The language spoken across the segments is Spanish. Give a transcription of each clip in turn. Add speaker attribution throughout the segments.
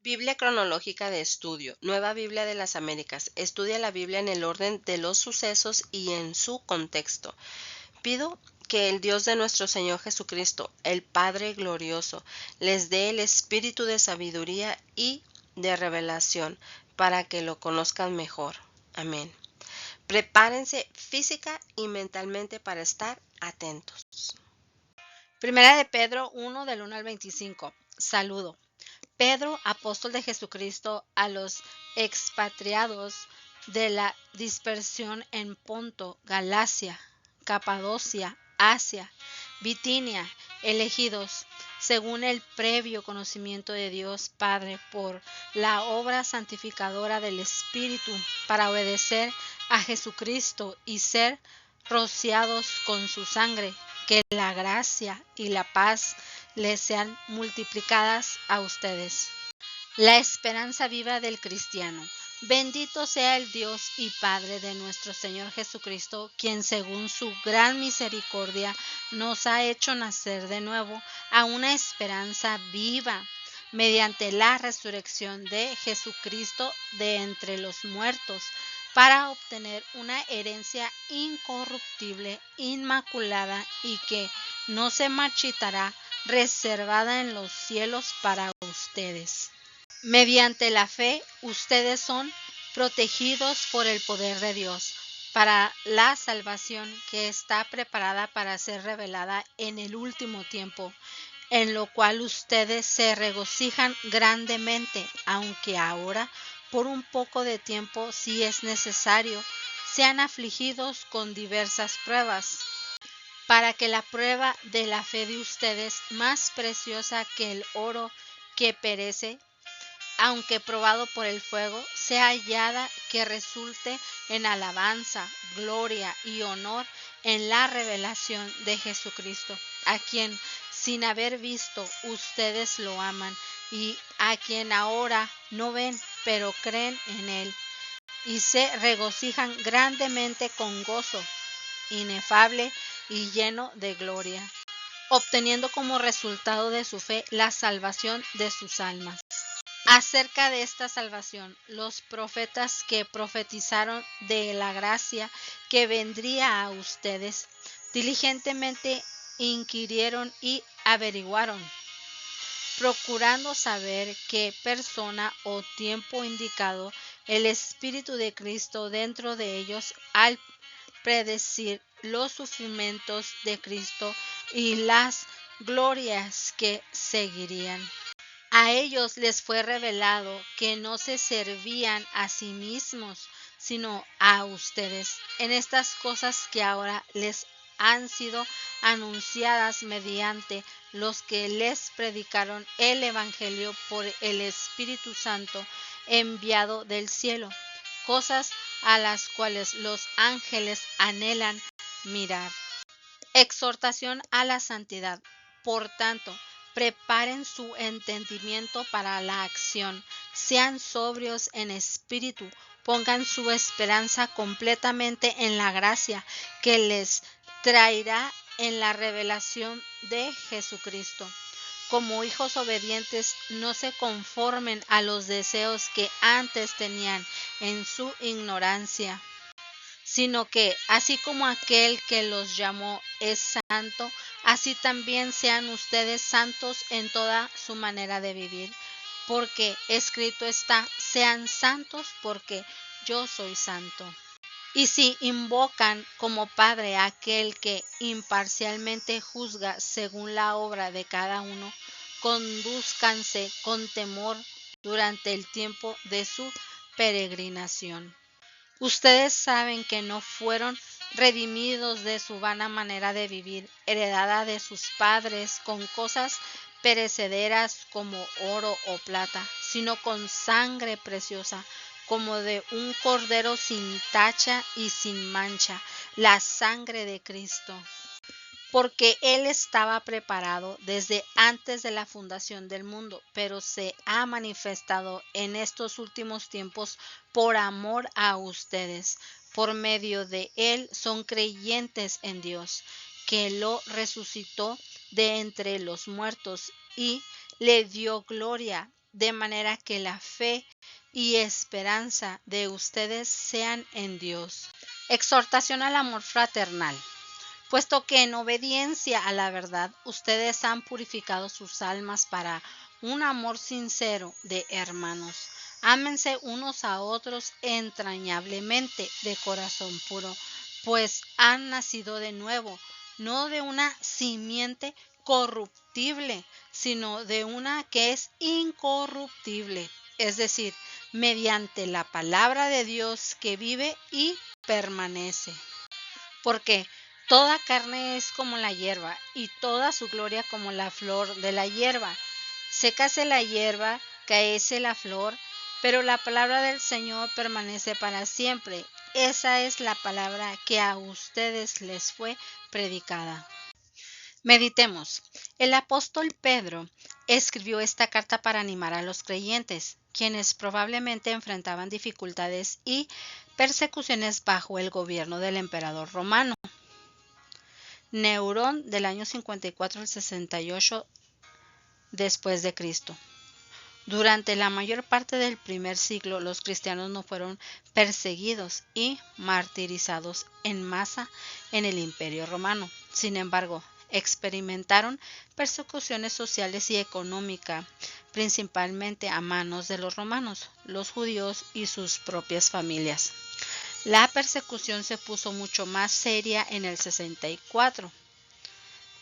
Speaker 1: Biblia cronológica de estudio, Nueva Biblia de las Américas. Estudia la Biblia en el orden de los sucesos y en su contexto. Pido que el Dios de nuestro Señor Jesucristo, el Padre glorioso, les dé el espíritu de sabiduría y de revelación para que lo conozcan mejor. Amén. Prepárense física y mentalmente para estar atentos.
Speaker 2: Primera de Pedro 1 del 1 al 25. Saludo. Pedro, apóstol de Jesucristo, a los expatriados de la dispersión en Ponto, Galacia, Capadocia, Asia, Bitinia, elegidos según el previo conocimiento de Dios Padre por la obra santificadora del Espíritu para obedecer a Jesucristo y ser rociados con su sangre. Que la gracia y la paz les sean multiplicadas a ustedes. La esperanza viva del cristiano. Bendito sea el Dios y Padre de nuestro Señor Jesucristo, quien según su gran misericordia nos ha hecho nacer de nuevo a una esperanza viva, mediante la resurrección de Jesucristo de entre los muertos, para obtener una herencia incorruptible, inmaculada y que no se marchitará, reservada en los cielos para ustedes. Mediante la fe, ustedes son protegidos por el poder de Dios para la salvación que está preparada para ser revelada en el último tiempo, en lo cual ustedes se regocijan grandemente, aunque ahora, por un poco de tiempo, si es necesario, sean afligidos con diversas pruebas, para que la prueba de la fe de ustedes, más preciosa que el oro que perece, aunque probado por el fuego, sea hallada que resulte en alabanza, gloria y honor en la revelación de Jesucristo, a quien sin haber visto ustedes lo aman y a quien ahora no ven, pero creen en él y se regocijan grandemente con gozo inefable y lleno de gloria, obteniendo como resultado de su fe la salvación de sus almas. Acerca de esta salvación, los profetas que profetizaron de la gracia que vendría a ustedes, diligentemente inquirieron y averiguaron, procurando saber qué persona o tiempo indicado el Espíritu de Cristo dentro de ellos al predecir los sufrimientos de Cristo y las glorias que seguirían. A ellos les fue revelado que no se servían a sí mismos, sino a ustedes, en estas cosas que ahora les han sido anunciadas mediante los que les predicaron el Evangelio por el Espíritu Santo enviado del cielo, cosas a las cuales los ángeles anhelan mirar. Exhortación a la santidad. Por tanto, preparen su entendimiento para la acción, sean sobrios en espíritu, pongan su esperanza completamente en la gracia que les traerá en la revelación de Jesucristo. Como hijos obedientes, no se conformen a los deseos que antes tenían en su ignorancia, sino que, así como aquel que los llamó es santo, así también sean ustedes santos en toda su manera de vivir. Porque escrito está, sean santos porque yo soy santo. Y si invocan como Padre a aquel que imparcialmente juzga según la obra de cada uno, condúzcanse con temor durante el tiempo de su peregrinación. Ustedes saben que no fueron redimidos de su vana manera de vivir, heredada de sus padres con cosas perecederas como oro o plata, sino con sangre preciosa, como de un cordero sin tacha y sin mancha, la sangre de Cristo, porque Él estaba preparado desde antes de la fundación del mundo, pero se ha manifestado en estos últimos tiempos por amor a ustedes. Por medio de Él son creyentes en Dios, que lo resucitó de entre los muertos y le dio gloria, de manera que la fe y esperanza de ustedes sean en Dios. Exhortación al amor fraternal. Puesto que en obediencia a la verdad ustedes han purificado sus almas para un amor sincero de hermanos, ámense unos a otros entrañablemente de corazón puro, pues han nacido de nuevo, no de una simiente corruptible, sino de una que es incorruptible, es decir, mediante la palabra de Dios que vive y permanece. Porque toda carne es como la hierba, y toda su gloria como la flor de la hierba. Sécase la hierba, caece la flor, pero la palabra del Señor permanece para siempre. Esa es la palabra que a ustedes les fue predicada. Meditemos. El apóstol Pedro escribió esta carta para animar a los creyentes, quienes probablemente enfrentaban dificultades y persecuciones bajo el gobierno del emperador romano. Nerón, del año 54 al 68 después de Cristo. Durante la mayor parte del primer siglo, los cristianos no fueron perseguidos y martirizados en masa en el Imperio Romano. Sin embargo, experimentaron persecuciones sociales y económicas, principalmente a manos de los romanos, los judíos y sus propias familias. La persecución se puso mucho más seria en el 64,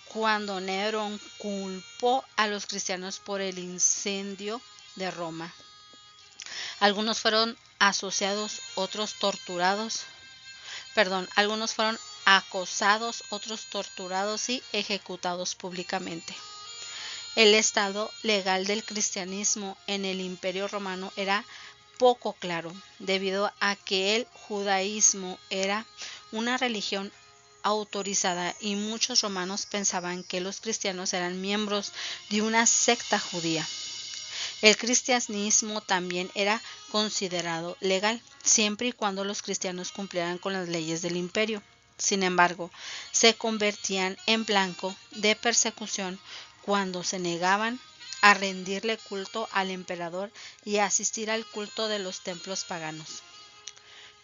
Speaker 2: cuando Nerón culpó a los cristianos por el incendio de Roma. Algunos fueron acosados, otros torturados y ejecutados públicamente. El estado legal del cristianismo en el Imperio Romano era poco claro, debido a que el judaísmo era una religión autorizada y muchos romanos pensaban que los cristianos eran miembros de una secta judía. El cristianismo también era considerado legal, siempre y cuando los cristianos cumplieran con las leyes del imperio. Sin embargo, se convertían en blanco de persecución cuando se negaban a rendirle culto al emperador y a asistir al culto de los templos paganos.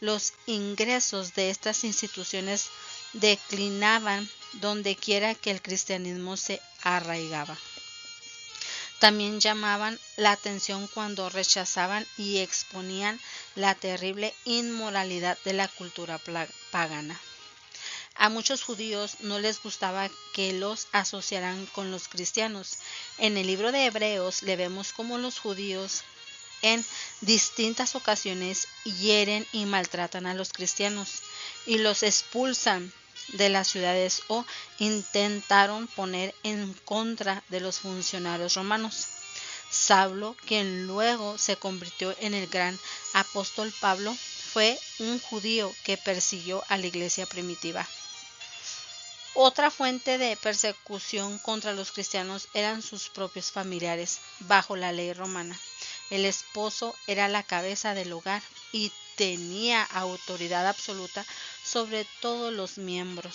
Speaker 2: Los ingresos de estas instituciones declinaban donde quiera que el cristianismo se arraigaba. También llamaban la atención cuando rechazaban y exponían la terrible inmoralidad de la cultura pagana. A muchos judíos no les gustaba que los asociaran con los cristianos. En el libro de Hebreos le vemos cómo los judíos en distintas ocasiones hieren y maltratan a los cristianos y los expulsan de las ciudades o intentaron poner en contra de los funcionarios romanos. Saulo, quien luego se convirtió en el gran apóstol Pablo, fue un judío que persiguió a la iglesia primitiva. Otra fuente de persecución contra los cristianos eran sus propios familiares, bajo la ley romana. El esposo era la cabeza del hogar y tenía autoridad absoluta sobre todos los miembros,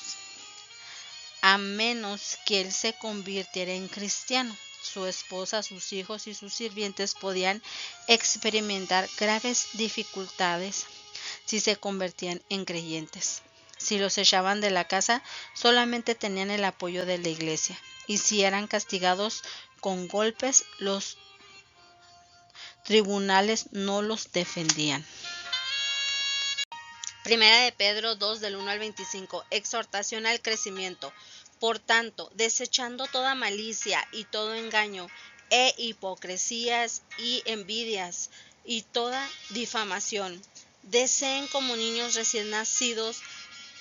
Speaker 2: a menos que él se convirtiera en cristiano. Su esposa, sus hijos y sus sirvientes podían experimentar graves dificultades si se convertían en creyentes. Si los echaban de la casa, solamente tenían el apoyo de la iglesia, y si eran castigados con golpes, los tribunales no los defendían. Primera de Pedro 2 del 1 al 25. Exhortación al crecimiento. Por tanto, desechando toda malicia y todo engaño, e hipocresías y envidias y toda difamación, deseen como niños recién nacidos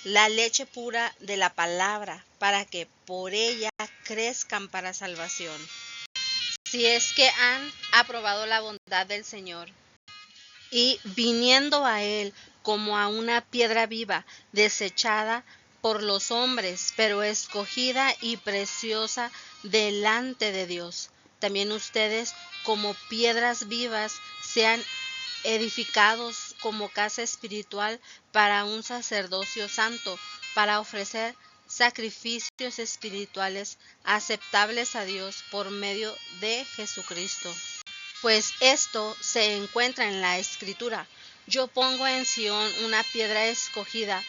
Speaker 2: la leche pura de la palabra, para que por ella crezcan para salvación, si es que han aprobado la bondad del Señor, y viniendo a Él como a una piedra viva, desechada por los hombres, pero escogida y preciosa delante de Dios. También ustedes, como piedras vivas, sean edificados como casa espiritual para un sacerdocio santo, para ofrecer sacrificios espirituales aceptables a Dios por medio de Jesucristo. Pues esto se encuentra en la Escritura. Yo pongo en Sión una piedra escogida,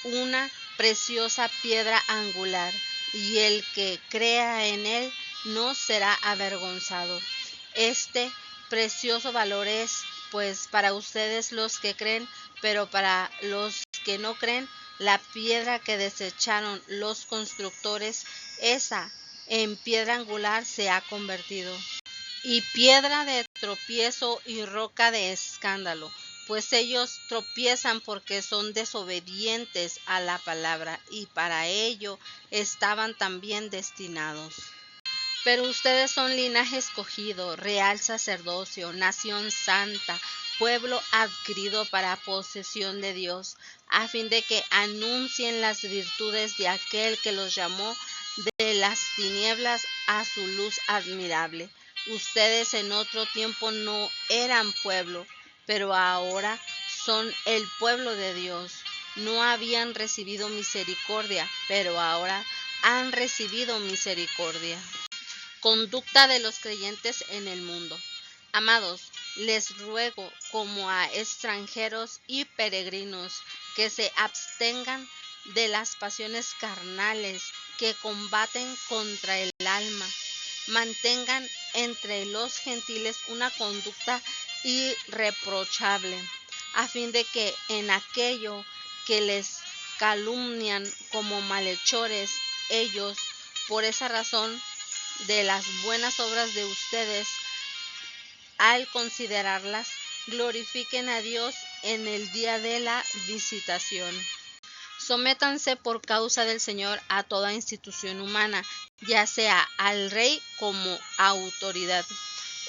Speaker 2: una preciosa piedra angular, y el que crea en él no será avergonzado. Este precioso valor es, pues, para ustedes los que creen, pero para los que no creen, la piedra que desecharon los constructores, esa en piedra angular se ha convertido, y piedra de tropiezo y roca de escándalo, pues ellos tropiezan porque son desobedientes a la palabra, y para ello estaban también destinados. Pero ustedes son linaje escogido, real sacerdocio, nación santa, pueblo adquirido para posesión de Dios, a fin de que anuncien las virtudes de aquel que los llamó de las tinieblas a su luz admirable. Ustedes en otro tiempo no eran pueblo, pero ahora son el pueblo de Dios. No habían recibido misericordia, pero ahora han recibido misericordia. Conducta de los creyentes en el mundo. Amados, les ruego como a extranjeros y peregrinos que se abstengan de las pasiones carnales que combaten contra el alma. Mantengan entre los gentiles una conducta irreprochable, a fin de que en aquello que les calumnian como malhechores, ellos, por esa razón, de las buenas obras de ustedes, al considerarlas, glorifiquen a Dios en el día de la visitación. Sométanse por causa del Señor a toda institución humana, ya sea al rey como autoridad,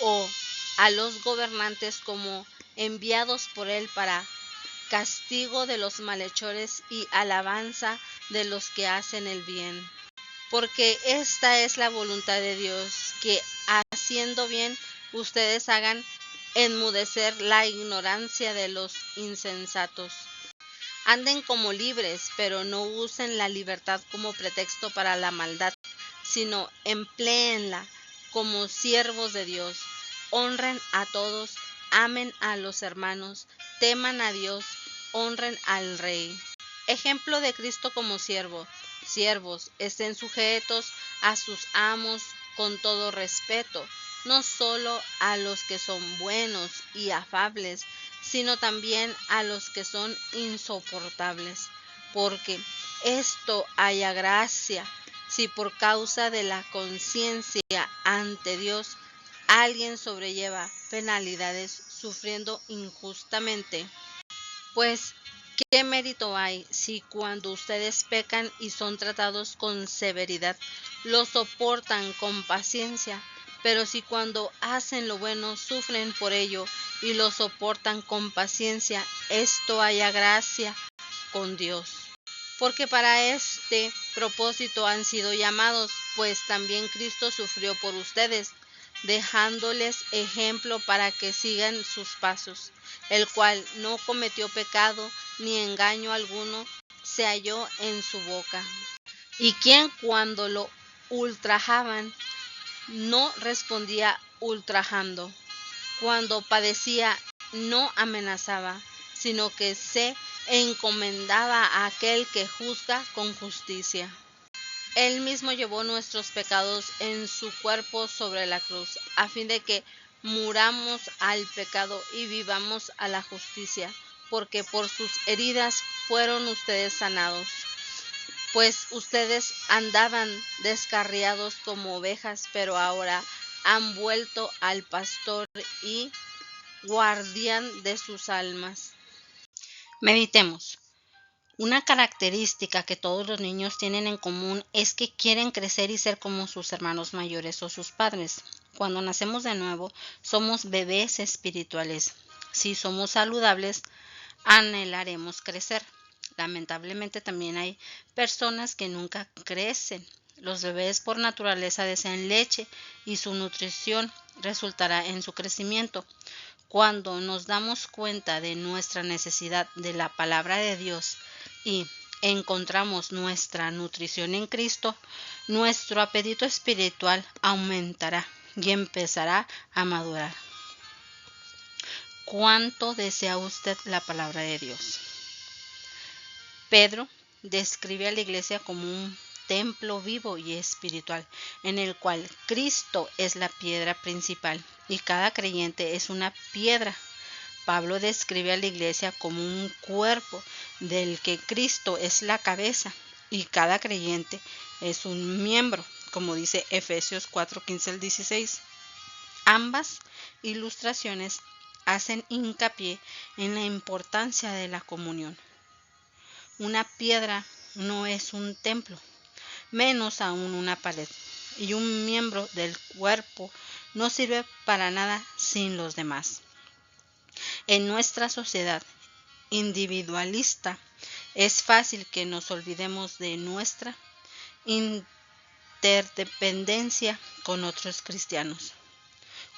Speaker 2: o a los gobernantes como enviados por él para castigo de los malhechores y alabanza de los que hacen el bien. Porque esta es la voluntad de Dios, que haciendo bien ustedes hagan enmudecer la ignorancia de los insensatos. Anden como libres, pero no usen la libertad como pretexto para la maldad, sino empléenla como siervos de Dios. Honren a todos, amen a los hermanos, teman a Dios, honren al Rey. Ejemplo de Cristo como siervo. Siervos, estén sujetos a sus amos con todo respeto, no solo a los que son buenos y afables, sino también a los que son insoportables, porque esto haya gracia, si por causa de la conciencia ante Dios alguien sobrelleva penalidades sufriendo injustamente. Pues, ¿qué mérito hay si cuando ustedes pecan y son tratados con severidad, lo soportan con paciencia? Pero si cuando hacen lo bueno sufren por ello y lo soportan con paciencia, esto haya gracia con Dios. Porque para este propósito han sido llamados, pues también Cristo sufrió por ustedes, dejándoles ejemplo para que sigan sus pasos, el cual no cometió pecado ni engaño alguno se halló en su boca. Y quien cuando lo ultrajaban no respondía ultrajando, cuando padecía no amenazaba, sino que se encomendaba a aquel que juzga con justicia. Él mismo llevó nuestros pecados en su cuerpo sobre la cruz, a fin de que muramos al pecado y vivamos a la justicia, porque por sus heridas fueron ustedes sanados. Pues ustedes andaban descarriados como ovejas, pero ahora han vuelto al pastor y guardián de sus almas. Meditemos. Una característica que todos los niños tienen en común es que quieren crecer y ser como sus hermanos mayores o sus padres. Cuando nacemos de nuevo, somos bebés espirituales. Si somos saludables, anhelaremos crecer. Lamentablemente también hay personas que nunca crecen. Los bebés por naturaleza desean leche y su nutrición resultará en su crecimiento. Cuando nos damos cuenta de nuestra necesidad de la palabra de Dios y encontramos nuestra nutrición en Cristo, nuestro apetito espiritual aumentará y empezará a madurar. ¿Cuánto desea usted la palabra de Dios? Pedro describe a la iglesia como un templo vivo y espiritual, en el cual Cristo es la piedra principal y cada creyente es una piedra. Pablo describe a la iglesia como un cuerpo del que Cristo es la cabeza y cada creyente es un miembro, como dice Efesios 4:15 al 16. Ambas ilustraciones hacen hincapié en la importancia de la comunión. Una piedra no es un templo, menos aún una pared, y un miembro del cuerpo no sirve para nada sin los demás. En nuestra sociedad individualista es fácil que nos olvidemos de nuestra interdependencia con otros cristianos.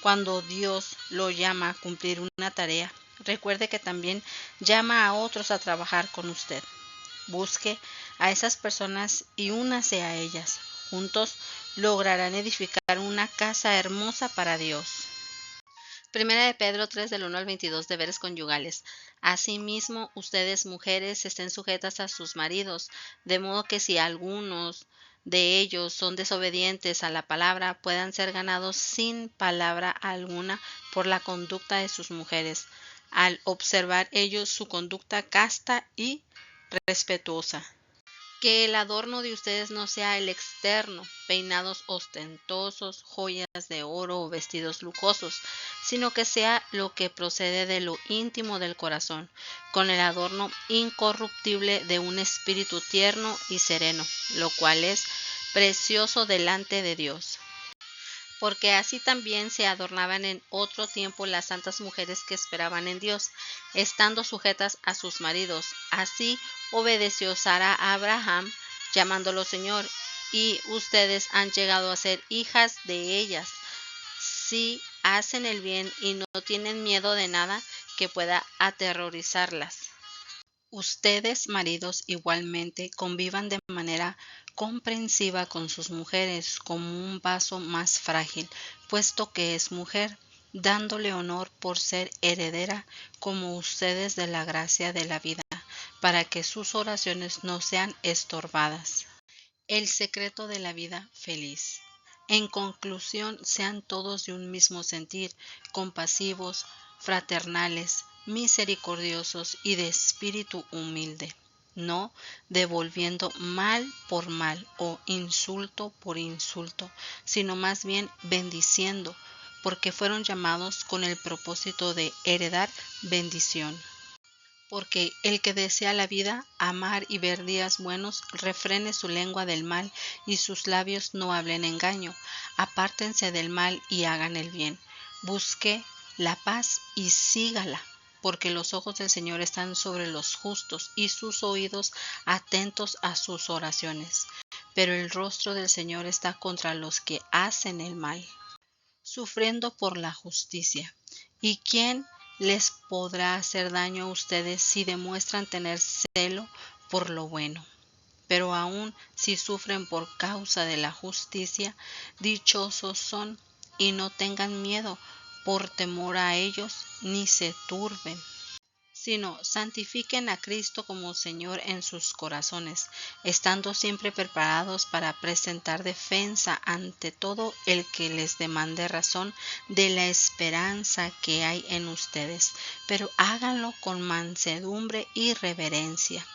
Speaker 2: Cuando Dios lo llama a cumplir una tarea, recuerde que también llama a otros a trabajar con usted. Busque a esas personas y únase a ellas. Juntos lograrán edificar una casa hermosa para Dios. Primera de Pedro 3 del 1 al 22, deberes conyugales. Asimismo, ustedes mujeres estén sujetas a sus maridos, de modo que si algunos de ellos son desobedientes a la palabra, puedan ser ganados sin palabra alguna por la conducta de sus mujeres, al observar ellos su conducta casta y respetuosa. Que el adorno de ustedes no sea el externo, peinados ostentosos, joyas de oro o vestidos lujosos, sino que sea lo que procede de lo íntimo del corazón, con el adorno incorruptible de un espíritu tierno y sereno, lo cual es precioso delante de Dios. Porque así también se adornaban en otro tiempo las santas mujeres que esperaban en Dios, estando sujetas a sus maridos. Así obedeció Sara a Abraham, llamándolo Señor, y ustedes han llegado a ser hijas de ellas, si hacen el bien y no tienen miedo de nada que pueda aterrorizarlas. Ustedes, maridos, igualmente convivan de manera comprensiva con sus mujeres como un vaso más frágil, puesto que es mujer, dándole honor por ser heredera como ustedes de la gracia de la vida, para que sus oraciones no sean estorbadas. El secreto de la vida feliz. En conclusión, sean todos de un mismo sentir, compasivos, fraternales, misericordiosos y de espíritu humilde, no devolviendo mal por mal o insulto por insulto, sino más bien bendiciendo, porque fueron llamados con el propósito de heredar bendición. Porque el que desea la vida, amar y ver días buenos, refrene su lengua del mal y sus labios no hablen engaño. Apártense del mal y hagan el bien. Busque la paz y sígala, porque los ojos del Señor están sobre los justos y sus oídos atentos a sus oraciones. Pero el rostro del Señor está contra los que hacen el mal, sufriendo por la justicia. ¿Y quién les podrá hacer daño a ustedes si demuestran tener celo por lo bueno? Pero aun si sufren por causa de la justicia, dichosos son, y no tengan miedo por temor a ellos, ni se turben, sino santifiquen a Cristo como Señor en sus corazones, estando siempre preparados para presentar defensa ante todo el que les demande razón de la esperanza que hay en ustedes, pero háganlo con mansedumbre y reverencia,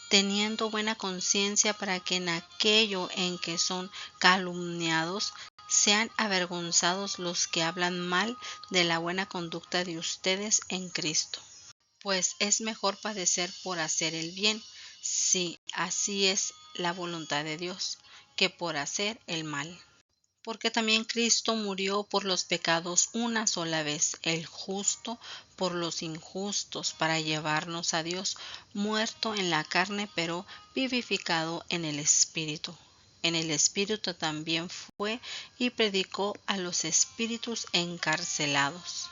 Speaker 2: teniendo buena conciencia, para que en aquello en que son calumniados sean avergonzados los que hablan mal de la buena conducta de ustedes en Cristo. Pues es mejor padecer por hacer el bien, si así es la voluntad de Dios, que por hacer el mal. Porque también Cristo murió por los pecados una sola vez, el justo por los injustos, para llevarnos a Dios, muerto en la carne, pero vivificado en el Espíritu. En el Espíritu también fue y predicó a los espíritus encarcelados,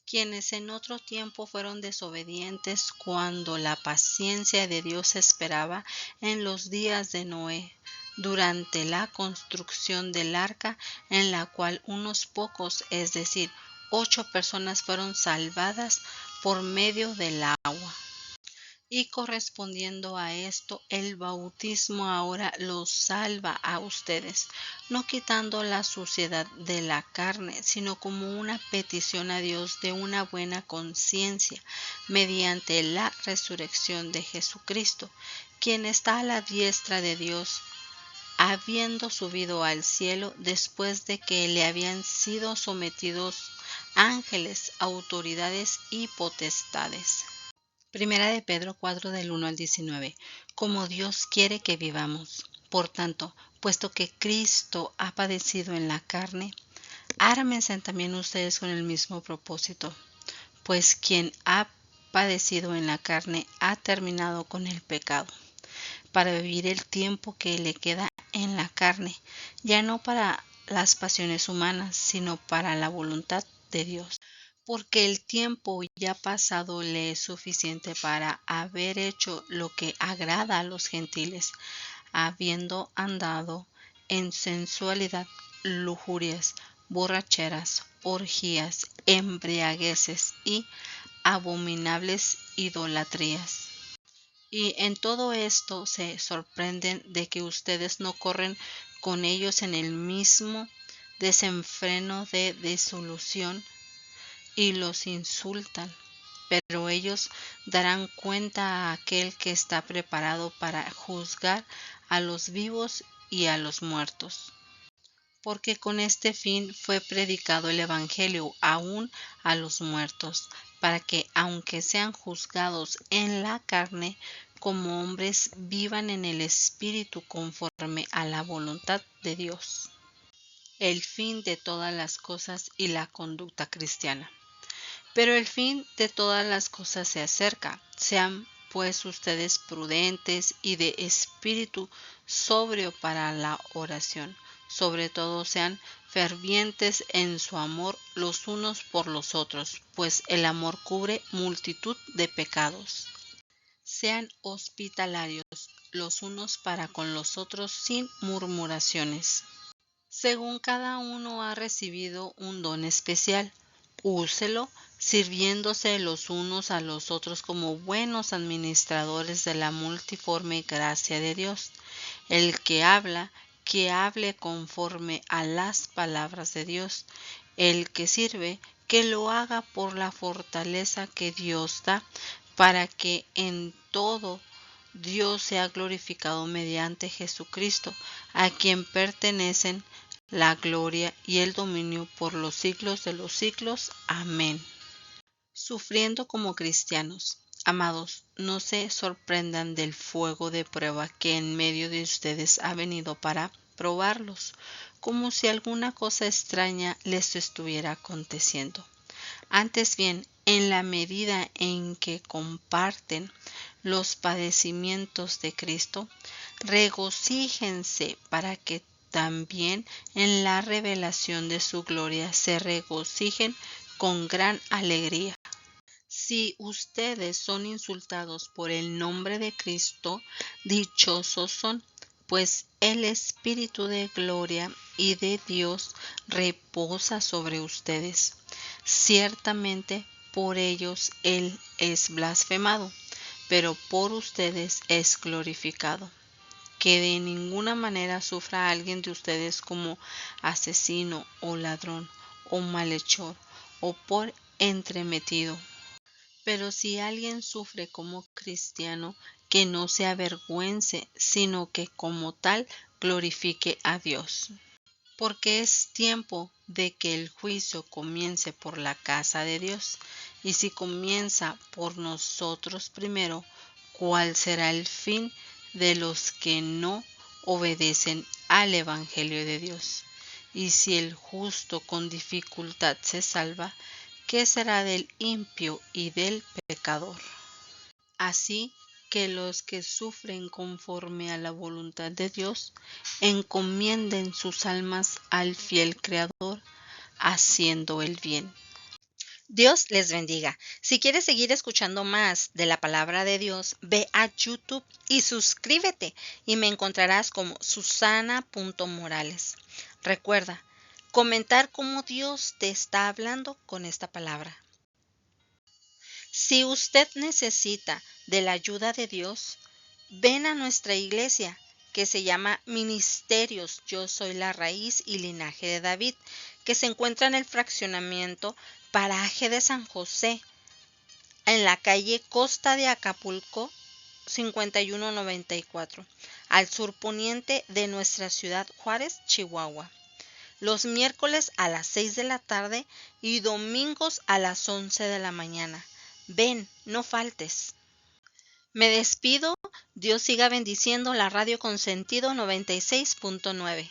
Speaker 2: quienes en otro tiempo fueron desobedientes cuando la paciencia de Dios esperaba en los días de Noé, durante la construcción del arca, en la cual unos pocos, es decir, 8 personas fueron salvadas por medio del agua. Y correspondiendo a esto, el bautismo ahora los salva a ustedes, no quitando la suciedad de la carne, sino como una petición a Dios de una buena conciencia, mediante la resurrección de Jesucristo, quien está a la diestra de Dios, habiendo subido al cielo después de que le habían sido sometidos ángeles, autoridades y potestades. Primera de Pedro 4 del 1 al 19. Como Dios quiere que vivamos. Por tanto, puesto que Cristo ha padecido en la carne, ármense también ustedes con el mismo propósito. Pues quien ha padecido en la carne ha terminado con el pecado, para vivir el tiempo que le queda en la carne, ya no para las pasiones humanas, sino para la voluntad de Dios. Porque el tiempo ya pasado le es suficiente para haber hecho lo que agrada a los gentiles, habiendo andado en sensualidad, lujurias, borracheras, orgías, embriagueces y abominables idolatrías. Y en todo esto se sorprenden de que ustedes no corren con ellos en el mismo desenfreno de disolución y los insultan, pero ellos darán cuenta a aquel que está preparado para juzgar a los vivos y a los muertos. Porque con este fin fue predicado el Evangelio aún a los muertos, para que, aunque sean juzgados en la carne, como hombres vivan en el Espíritu conforme a la voluntad de Dios. El fin de todas las cosas y la conducta cristiana. Pero el fin de todas las cosas se acerca. Sean pues ustedes prudentes y de espíritu sobrio para la oración. Sobre todo sean fervientes en su amor los unos por los otros, pues el amor cubre multitud de pecados. Sean hospitalarios los unos para con los otros sin murmuraciones. Según cada uno ha recibido un don especial, úselo sirviéndose los unos a los otros como buenos administradores de la multiforme gracia de Dios. El que hable conforme a las palabras de Dios. El que sirve, que lo haga por la fortaleza que Dios da, para que en todo Dios sea glorificado mediante Jesucristo, a quien pertenecen la gloria y el dominio por los siglos de los siglos. Amén. Sufriendo como cristianos. Amados, no se sorprendan del fuego de prueba que en medio de ustedes ha venido para probarlos, como si alguna cosa extraña les estuviera aconteciendo. Antes bien, en la medida en que comparten los padecimientos de Cristo, regocíjense para que también en la revelación de su gloria se regocijen con gran alegría. Si ustedes son insultados por el nombre de Cristo, dichosos son, pues el Espíritu de gloria y de Dios reposa sobre ustedes. Ciertamente por ellos Él es blasfemado, pero por ustedes es glorificado. Que de ninguna manera sufra alguien de ustedes como asesino o ladrón o malhechor o por entremetido. Pero si alguien sufre como cristiano, que no se avergüence, sino que como tal glorifique a Dios. Porque es tiempo de que el juicio comience por la casa de Dios, y si comienza por nosotros primero, ¿cuál será el fin de los que no obedecen al Evangelio de Dios? Y si el justo con dificultad se salva, ¿qué será del impío y del pecador? Así que los que sufren conforme a la voluntad de Dios, encomienden sus almas al fiel Creador, haciendo el bien. Dios les bendiga. Si quieres seguir escuchando más de la palabra de Dios, ve a YouTube y suscríbete y me encontrarás como Susana.Morales. Recuerda, comentar cómo Dios te está hablando con esta palabra. Si usted necesita de la ayuda de Dios, ven a nuestra iglesia que se llama Ministerios Yo Soy la Raíz y Linaje de David, que se encuentra en el fraccionamiento Paraje de San José, en la calle Costa de Acapulco 5194, al sur poniente de nuestra ciudad Juárez, Chihuahua. Los miércoles a las 6 de la tarde y domingos a las 11 de la mañana. Ven, no faltes. Me despido. Dios siga bendiciendo la Radio Consentido 96.9.